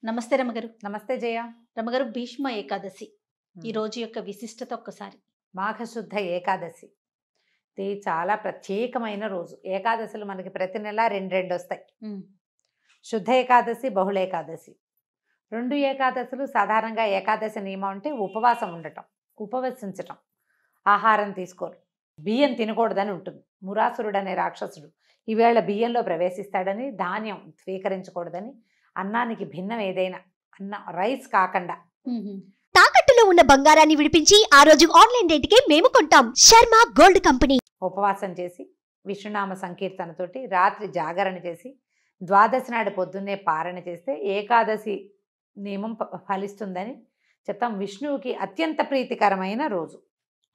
నమస్తే రమగారు. నమస్తే జయ. రమగారు, భీష్మ ఏకాదశి ఈ హ్మ్. రోజు యొక్క విశిష్టత ఒక్కసారి. మాఘశుద్ధ ఏకాదశి. ఇది చాలా ప్రత్యేకమైన రోజు. ఏకాదశులు మనకి ప్రతి నెల రెండు వస్తాయి. హ్మ్. శుద్ధ ఏకాదశి, బహుళ ఏకాదశి. 2 ఏకాదశులు సాధారణంగా ఏకాదశి నియమం అంటే ఉపవాసం ఉండటం, ఉపవసించటం, ఆహారం తీసుకోరు, బియ్యం తినకూడదని ఉంటుంది. మురాసురుడు అనే రాక్షసుడు ఈవేళ బియ్యంలో ప్రవేశిస్తాడని, ధాన్యం స్వీకరించకూడదని, అన్నానికి భిన్నం ఏదైనా రైస్ కాకుండా. తాకట్టులో ఉన్న బంగారాన్ని విడిపించి ఆ రోజు ఆన్లైన్ రేటుకే మేము కొంటాం. Sharma gold company. ఉపవాసం చేసి విష్ణునామ సంకీర్తనతోటి రాత్రి జాగరణ చేసి ద్వాదశి నాడు పొద్దున్నే పారణ చేస్తే ఏకాదశి నియమం ఫలిస్తుందని చెప్తాం. విష్ణువుకి అత్యంత ప్రీతికరమైన రోజు.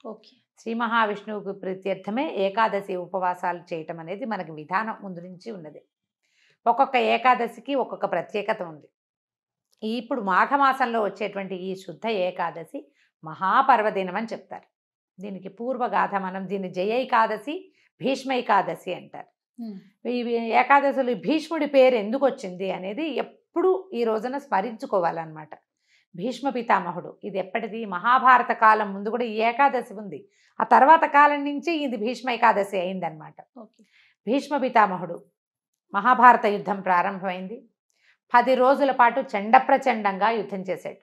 ఓకే. శ్రీ మహావిష్ణువుకి ప్రీత్యర్థమే ఏకాదశి ఉపవాసాలు చేయటం అనేది మనకి విధానం ముందు నుంచి ఉన్నది. ఒక్కొక్క ఏకాదశికి ఒక్కొక్క ప్రత్యేకత ఉంది. ఇప్పుడు మాఘమాసంలో వచ్చేటువంటి ఈ శుద్ధ ఏకాదశి మహాపర్వదినం అని చెప్తారు. దీనికి పూర్వగాథ, మనం దీన్ని జయైకాదశి, భీష్మైకాదశి అంటారు. ఈ ఏకాదశులు భీష్ముడి పేరు ఎందుకు వచ్చింది అనేది ఎప్పుడు ఈ రోజున స్మరించుకోవాలన్నమాట. భీష్మ పితామహుడు, ఇది ఎప్పటిది? మహాభారత కాలం ముందు కూడా ఈ ఏకాదశి ఉంది. ఆ తర్వాత కాలం నుంచి ఇది భీష్మైకాదశి అయిందనమాట. ఓకే. భీష్మ పితామహుడు, మహాభారత యుద్ధం ప్రారంభమైంది. 10 రోజుల పాటు చండప్రచండంగా యుద్ధం చేశాడు.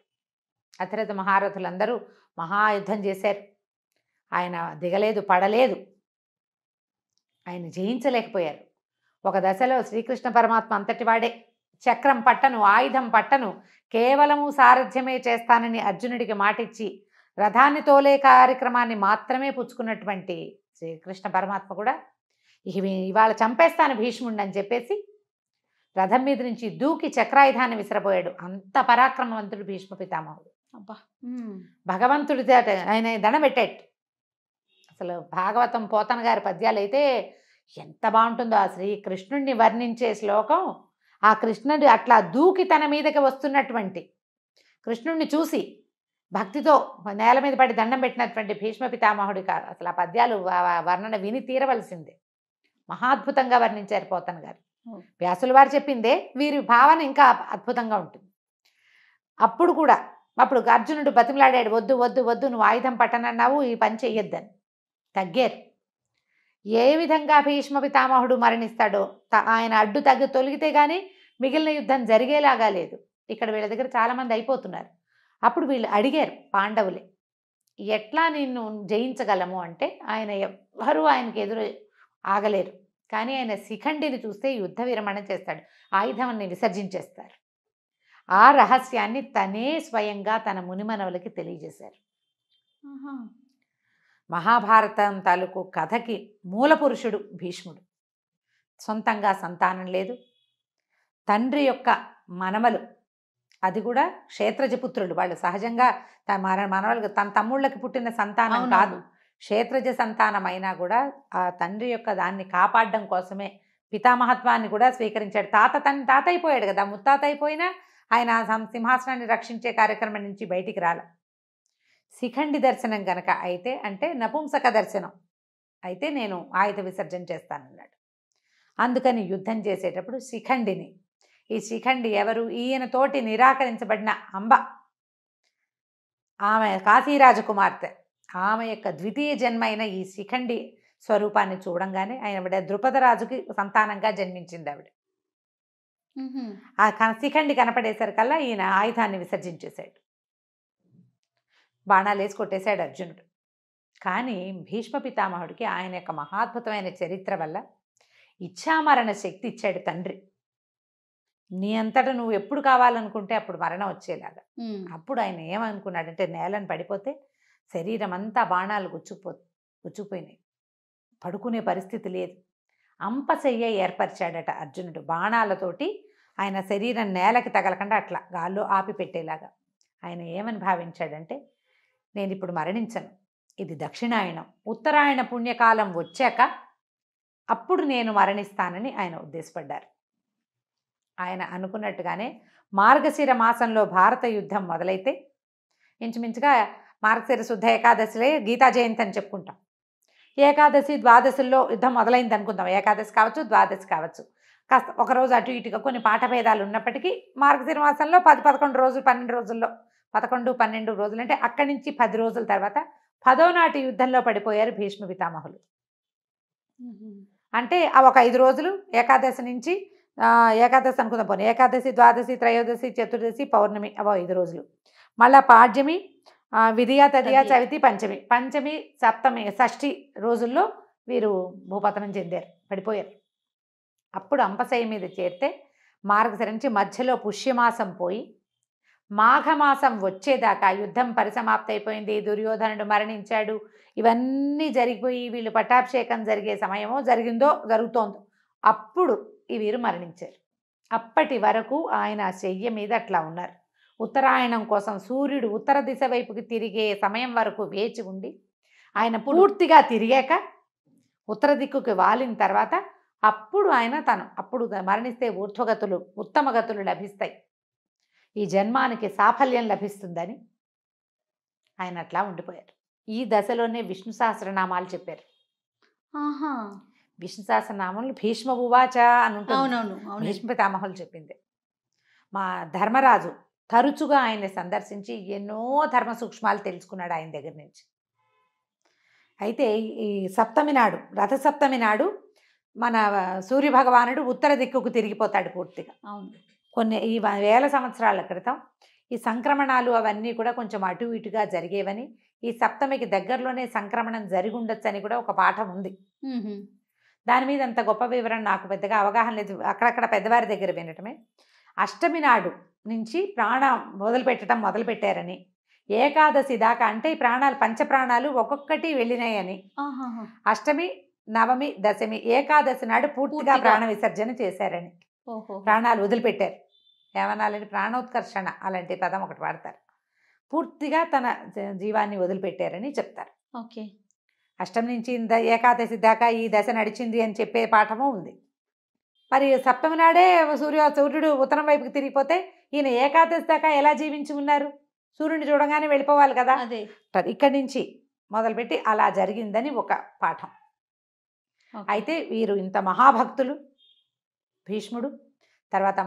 అతిరథ మహారథులందరూ మహాయుద్ధం చేశారు. ఆయన దిగలేదు, పడలేదు, ఆయన జయించలేకపోయారు. ఒక దశలో శ్రీకృష్ణ పరమాత్మ అంతటి వాడే, చక్రం పట్టను, ఆయుధం పట్టను, కేవలము సారథ్యమే చేస్తానని అర్జునుడికి మాటిచ్చి రథాన్ని తోలే కార్యక్రమాన్ని మాత్రమే పుచ్చుకున్నటువంటి శ్రీకృష్ణ పరమాత్మ కూడా ఇవాళ చంపేస్తాను భీష్ముడిని అని చెప్పేసి రథం మీద నుంచి దూకి చక్రాయుధాన్ని విసిరబోయాడు. అంత పరాక్రమవంతుడు భీష్మ పితామహుడు. అబ్బా. భగవంతుడి ఆయన దండబెట్టాడు. అసలు భాగవతం పోతన గారి పద్యాలు అయితే ఎంత బాగుంటుందో. ఆ శ్రీకృష్ణుడిని వర్ణించే శ్లోకం, ఆ కృష్ణుడు అట్లా దూకి తన మీదకి వస్తున్నటువంటి కృష్ణుడిని చూసి భక్తితో నేల మీద పడి దండం పెట్టినటువంటి భీష్మ పితామహుడి అసలు ఆ పద్యాలు వర్ణన విని తీరవలసిందే. మహాద్భుతంగా వర్ణించారు పోతన గారు. వ్యాసుల వారు చెప్పిందే వీరి భావన ఇంకా అద్భుతంగా ఉంటుంది. అప్పుడు అర్జునుడు బతిమలాడాడు, వద్దు వద్దు వద్దు, నువ్వు ఆయుధం పట్టనన్నావు, ఈ పని చెయ్యొద్దని. తగ్గారు. ఏ విధంగా భీష్మ పితామహుడు మరణిస్తాడో, ఆయన అడ్డు తొలగితే కానీ మిగిలిన యుద్ధం జరిగేలాగా లేదు. ఇక్కడ వీళ్ళ దగ్గర చాలామంది అయిపోతున్నారు. అప్పుడు వీళ్ళు అడిగారు, పాండవులే, ఎట్లా నిన్ను జయించగలము అంటే ఆయన ఎవ్వరూ ఆయనకి ఎదురు ఆగలేరు. కానీ ఆయన శిఖండిని చూస్తే యుద్ధ విరమణ చేస్తాడు, ఆయుధాన్ని విసర్జించేస్తారు. ఆ రహస్యాన్ని తనే స్వయంగా తన మునిమనవులకి తెలియజేశారు. మహాభారతం తాలూకు కథకి మూల పురుషుడు భీష్ముడు. సొంతంగా సంతానం లేదు. తండ్రి యొక్క మనమలు, అది కూడా క్షేత్రజపుత్రులు. వాళ్ళు సహజంగా మనవలకు తన తమ్ముళ్ళకి పుట్టిన సంతానం కాదు, క్షేత్రజ సంతానం అయినా కూడా ఆ తండ్రి యొక్క దాన్ని కాపాడడం కోసమే పితామహత్వాన్ని కూడా స్వీకరించాడు. తాత అయిపోయాడు కదా, ముత్తాత అయిపోయినా ఆయన సింహాసనాన్ని రక్షించే కార్యక్రమం నుంచి బయటికి రాల. శిఖండి దర్శనం గనక అయితే, అంటే నపుంసక దర్శనం అయితే నేను ఆయుధ విసర్జన చేస్తానన్నాడు. అందుకని యుద్ధం చేసేటప్పుడు శిఖండిని, ఈ శిఖండి ఎవరు? ఈయనతోటి నిరాకరించబడిన అంబ, ఆమె కాశీరాజకుమార్తె, ఆమె యొక్క ద్వితీయ జన్మ అయిన ఈ శిఖండి స్వరూపాన్ని చూడంగానే ఆవిడ ద్రుపదరాజుకి సంతానంగా జన్మించింది ఆవిడ. ఆ శిఖండి కనపడేసరికల్లా ఈయన ఆయుధాన్ని విసర్జించేశాడు, బాణాలు వేసి కొట్టేశాడు అర్జునుడు. కానీ భీష్మ పితామహుడికి ఆయన యొక్క మహాద్భుతమైన చరిత్ర వల్ల ఇచ్ఛామరణ శక్తి ఇచ్చాడు తండ్రి. నీ అంతటా నువ్వు ఎప్పుడు కావాలనుకుంటే అప్పుడు మరణం వచ్చేలాగా. అప్పుడు ఆయన ఏమనుకున్నాడంటే, నేలను పడిపోతే శరీరం అంతా బాణాలు గుచ్చుకుపోయినాయి, పడుకునే పరిస్థితి లేదు. అంపశయ్య ఏర్పరిచాడట అర్జునుడు. బాణాలతోటి ఆయన శరీరం నేలకి తగలకుండా అట్లా గాల్లో ఆపి పెట్టేలాగా. ఆయన ఏమని భావించాడంటే, నేను ఇప్పుడు మరణించను, ఇది దక్షిణాయనం, ఉత్తరాయణ పుణ్యకాలం వచ్చాక అప్పుడు నేను మరణిస్తానని ఆయన ఉద్దేశపడ్డారు. ఆయన అనుకున్నట్టుగానే మార్గశిర మాసంలో భారత యుద్ధం మొదలైతే, ఇంచుమించుగా మార్గశిర శుద్ధ ఏకాదశిలే గీతా జయంతి అని చెప్పుకుంటాం. ఏకాదశి ద్వాదశుల్లో యుద్ధం మొదలైంది అనుకుందాం. ఏకాదశి కావచ్చు, ద్వాదశి కావచ్చు. కాస్త ఒకరోజు అటు ఇటుగా కొన్ని పాఠభేదాలు ఉన్నప్పటికీ మార్గశిర మాసంలో 10-11 రోజులు 12 రోజుల్లో 11-12 రోజులు అంటే అక్కడి నుంచి 10 రోజుల తర్వాత 10వ నాటి యుద్ధంలో పడిపోయారు భీష్మ పితామహులు. అంటే ఆ ఒక 5 రోజులు ఏకాదశి నుంచి ఏకాదశి అనుకుందాం పోనీ, ఏకాదశి, ద్వాదశి, త్రయోదశి, చతుర్దశి, పౌర్ణమి అవో 5 రోజులు. మళ్ళా పాడ్యమి, విధియ, తదియ, చవితి, పంచమి, సప్తమి, షష్ఠి రోజుల్లో వీరు భూపతనం చెందారు, పడిపోయారు. అప్పుడు అంపశయ్య మీద చేరితే మార్గశిర నుంచి మధ్యలో పుష్యమాసం పోయి మాఘమాసం వచ్చేదాకా యుద్ధం పరిసమాప్తి అయిపోయింది, దుర్యోధనుడు మరణించాడు, ఇవన్నీ జరిగిపోయి వీళ్ళు పట్టాభిషేకం జరిగే సమయమో జరుగుతోందో అప్పుడు ఈ వీరు మరణించారు. అప్పటి వరకు ఆయన శయ్య మీద అట్లా ఉన్నారు. ఉత్తరాయణం కోసం సూర్యుడు ఉత్తర దిశ వైపుకి తిరిగే సమయం వరకు వేచి ఉండి ఆయన పూర్తిగా తిరిగాక ఉత్తర దిక్కుకి వాలిన తర్వాత అప్పుడు ఆయన అప్పుడు మరణిస్తే ఊర్ధ్వగతులు, ఉత్తమ గతులు లభిస్తాయి, ఈ జన్మానికి సాఫల్యం లభిస్తుందని ఆయన అట్లా ఉండిపోయారు. ఈ దశలోనే విష్ణు సహస్రనామాలు చెప్పారు. ఆహా, విష్ణు సహస్రనామాలు భీష్మ ఉవాచ అని ఉంటుంది. అవునవును. భీష్మ పితామహులు చెప్పింది. మా ధర్మరాజు తరచుగా ఆయన్ని సందర్శించి ఎన్నో ధర్మ సూక్ష్మాలు తెలుసుకున్నాడు ఆయన దగ్గర నుంచి. అయితే ఈ సప్తమి నాడు, రథసప్తమి నాడు మన సూర్యభగవానుడు ఉత్తర దిక్కుకు తిరిగిపోతాడు పూర్తిగా. అవును. కొన్ని ఈ వేల సంవత్సరాల క్రితం ఈ సంక్రమణాలు అవన్నీ కూడా కొంచెం అటు ఇటుగా జరిగేవని, ఈ సప్తమికి దగ్గరలోనే సంక్రమణం జరిగి ఉండొచ్చని కూడా ఒక పాఠం ఉంది. దాని మీద అంత గొప్ప వివరణ నాకు పెద్దగా అవగాహన లేదు, అక్కడక్కడ పెద్దవారి దగ్గర వినటమే. అష్టమి నాడు నుంచి ప్రాణం మొదలుపెట్టారని, ఏకాదశి దాకా అంటే ఈ ప్రాణాలు పంచప్రాణాలు ఒక్కొక్కటి వెళ్ళినాయని, అష్టమి, నవమి, దశమి, ఏకాదశి నాడు పూర్తిగా ప్రాణ విసర్జన చేశారని, ప్రాణాలు వదిలిపెట్టారు. ఏమనాలని, ప్రాణోత్కర్షణ అలాంటి పదం ఒకటి వాడతారు. పూర్తిగా తన జీవాన్ని వదిలిపెట్టారని చెప్తారు. ఓకే. అష్టమి నుంచి ఏకాదశి దాకా ఈ దశ నడిచింది అని చెప్పే పాఠము ఉంది. మరి సప్తమి నాడే సూర్యుడు ఉత్తరం వైపుకి తిరిగిపోతే ఈయన ఏకాదశి దాకా ఎలా జీవించి ఉన్నారు? సూర్యుడిని చూడగానే వెళ్ళిపోవాలి కదా. అదే ఇక్కడి నుంచి మొదలుపెట్టి అలా జరిగిందని ఒక పాఠం. అయితే వీరు ఇంత మహాభక్తులు భీష్ముడు, తర్వాత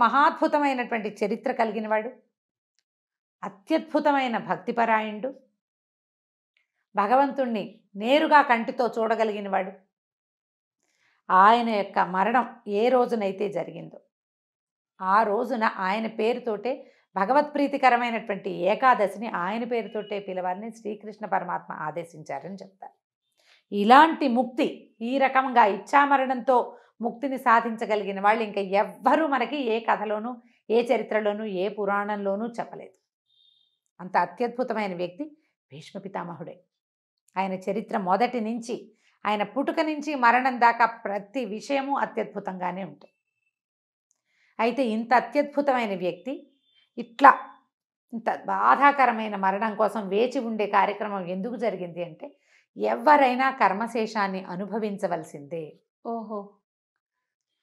మహాద్భుతమైనటువంటి చరిత్ర కలిగిన వాడు, అత్యద్భుతమైన భక్తిపరాయణుడు, భగవంతుణ్ణి నేరుగా కంటితో చూడగలిగిన వాడు. ఆయన యొక్క మరణం ఏ రోజునైతే జరిగిందో ఆ రోజున ఆయన పేరుతోటే భగవత్ప్రీతికరమైనటువంటి ఏకాదశిని ఆయన పేరుతోటే పిలవాలని శ్రీకృష్ణ పరమాత్మ ఆదేశించారని చెప్తారు. ఇలాంటి ముక్తి, ఈ రకంగా ఇచ్ఛామరణంతో ముక్తిని సాధించగలిగిన వాళ్ళు ఇంకా ఎవ్వరూ మనకి ఏ కథలోనూ, ఏ చరిత్రలోనూ, ఏ పురాణంలోనూ చెప్పలేదు. అంత అత్యద్భుతమైన వ్యక్తి భీష్మ పితామహుడే. ఆయన చరిత్ర మొదటి నుంచి, ఆయన పుట్టుక నుంచి మరణం దాకా ప్రతి విషయము అత్యద్భుతంగానే ఉంటుంది. అయితే ఇంత అత్యద్భుతమైన వ్యక్తి ఇంత బాధాకరమైన మరణం కోసం వేచి ఉండే కార్యక్రమం ఎందుకు జరిగింది అంటే, ఎవరైనా కర్మశేషాన్ని అనుభవించవలసిందే. ఓహో,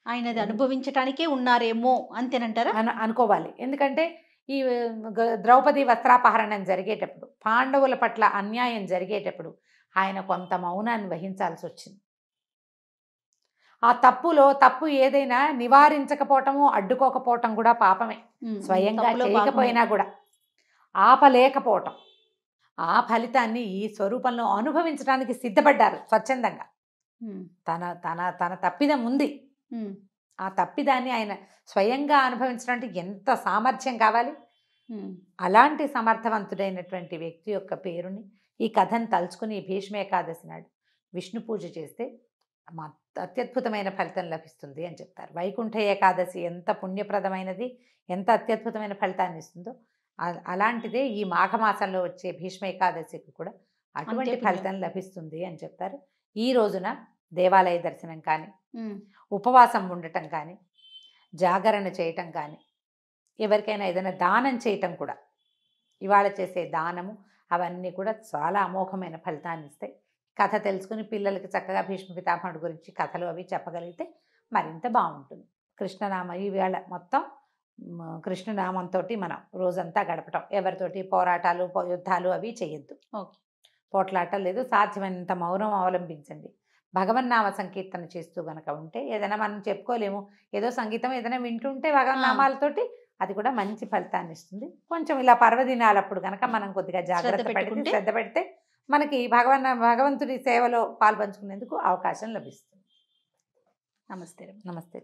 ఆయనది అనుభవించటానికే ఉన్నారేమో అంతేనంటారా? అనుకోవాలి. ఎందుకంటే ఈ ద్రౌపది వస్త్రాపహరణం జరిగేటప్పుడు, పాండవుల పట్ల అన్యాయం జరిగేటప్పుడు ఆయన కొంత మౌనాన్ని వహించాల్సి వచ్చింది. ఆ తప్పు ఏదైనా నివారించకపోవటము, అడ్డుకోకపోవటం కూడా పాపమే. స్వయంగా చేయకపోయినా కూడా ఆపలేకపోవటం, ఆ ఫలితాన్ని ఈ స్వరూపంలో అనుభవించడానికి సిద్ధపడ్డారు స్వచ్ఛందంగా. తన తప్పిదం ఉంది, ఆ తప్పిదాన్ని ఆయన స్వయంగా అనుభవించడానికి ఎంత సామర్థ్యం కావాలి. అలాంటి సమర్థవంతుడైనటువంటి వ్యక్తి యొక్క పేరుని, ఈ కథను తలుచుకుని భీష్మ ఏకాదశి నాడు విష్ణు పూజ చేస్తే అత్యద్భుతమైన ఫలితం లభిస్తుంది అని చెప్తారు. వైకుంఠ ఏకాదశి ఎంత పుణ్యప్రదమైనది, ఎంత అత్యద్భుతమైన ఫలితాన్ని ఇస్తుందో అలాంటిదే ఈ మాఘమాసంలో వచ్చే భీష్మ ఏకాదశికి కూడా అటువంటి ఫలితం లభిస్తుంది అని చెప్తారు. ఈ రోజున దేవాలయ దర్శనం కానీ, ఉపవాసం ఉండటం కానీ, జాగరణ చేయటం కానీ, ఎవరికైనా ఏదైనా దానం చేయటం కూడా, ఇవాళ చేసే దానము అవన్నీ కూడా చాలా అమోఘమైన ఫలితాన్ని ఇస్తాయి. కథ తెలుసుకుని పిల్లలకి చక్కగా భీష్మ పితామహుడి గురించి కథలు అవి చెప్పగలిగితే మరింత బాగుంటుంది. కృష్ణనామ ఈవేళ మొత్తం కృష్ణనామంతో మనం రోజంతా గడపటం, ఎవరితోటి పోరాటాలు యుద్ధాలు అవి చేయొద్దు, పోట్లాటలు లేదు, సాధ్యమైనంత మౌనం అవలంబించండి. భగవన్నామ సంకీర్తన చేస్తూ గనక ఉంటే ఏదైనా మనం చెప్పుకోలేము, ఏదో సంగీతం ఏదైనా వింటుంటే భగవన్నామాలతోటి అది కూడా మంచి ఫలితాన్ని ఇస్తుంది. కొంచెం ఇలా పర్వదినాలప్పుడు గనక మనం కొద్దిగా జాగ్రత్త పడితే, శ్రద్ధ పెడితే మనకి భగవంతుడి సేవలో పాల్పంచుకునేందుకు అవకాశం లభిస్తుంది. నమస్తే. నమస్తే.